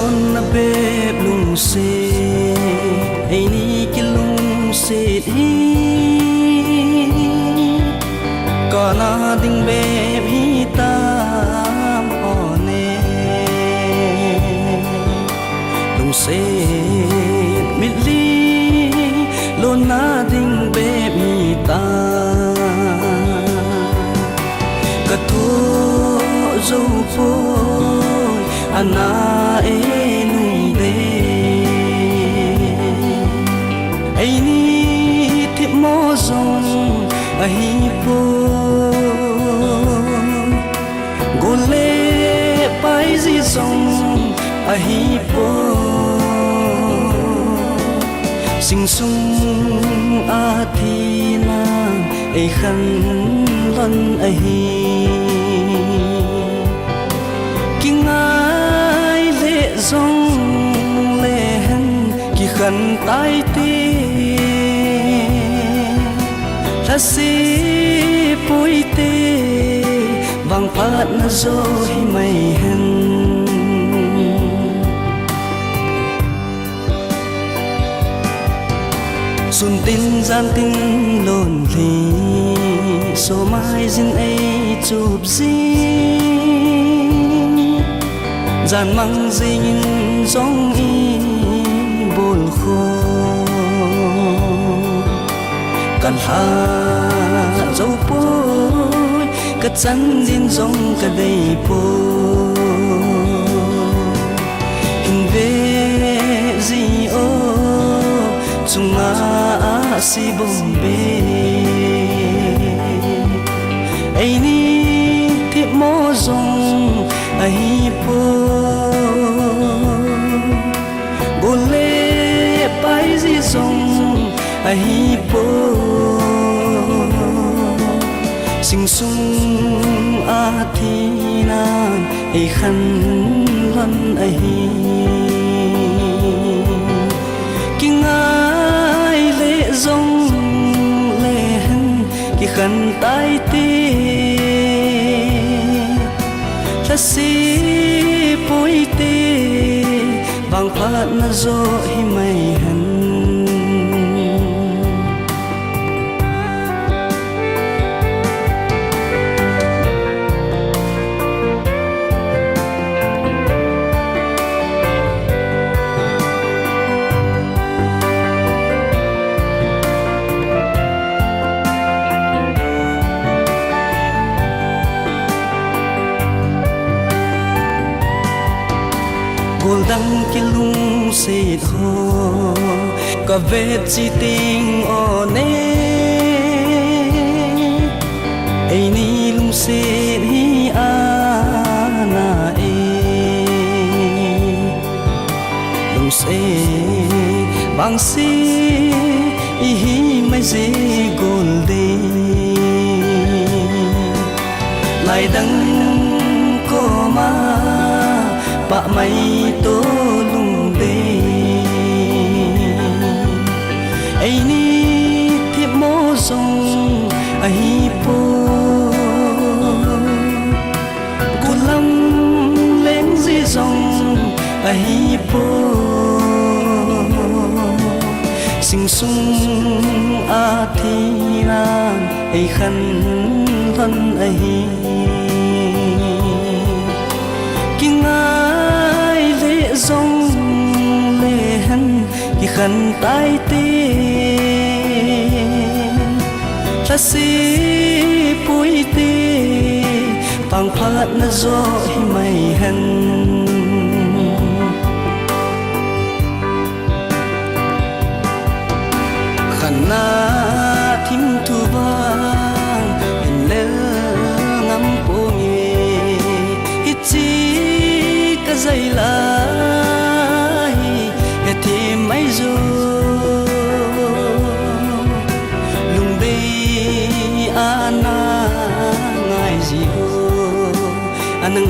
son na bếp lung xe ai ni cái lung xe đi có na đinh bếp hi tam o nè lung xe mít ly lon na đinh bếp hi tam cả thô dâu phôi ana e nui de ai ni thip mo zong a hi po gole pai zi zong a hi po sing sung a thi na e khan lan a hi dòng lên khi khăn tay tê là si bôi tê vàng phát na rồi mây hân xuân tin gian tin lồn thì số mai dinh ấy chụp gì gian mang dinh giống y buồn khô cần hà dấu bôi cất chân dinh giống cả đầy bôi hình về gì ô chung á si bông bê ấy ni thiệp mô dòng ấy bôi gole pai zi zong a hi po sing sung a thi na e khan lan a hi kinh ai lệ zong lệ hân ki khan tai ti la si poi ti vàng phát na rồi mây hân gồm đăng cái lung xịt hồ có vết chi tình ở nê ấy ni lung xịt hi à na lung xịt bằng si hi mai dễ gồm đi lại đăng có ma bạ mây tô lung đê ai ni thiệp mô dòng ai po cô lâm lên di dòng ai po sing sung a thi na ai khăn thân ai kinh ai lệ dòng lệ hân khi khăn tay tê là si bôi tê vàng phát na rồi mây hân khăn na thím thu vang hình lỡ ngắm cô nghe hít chi cái dây lại thì mấy rồi lùng đi ana ngài gì ho anh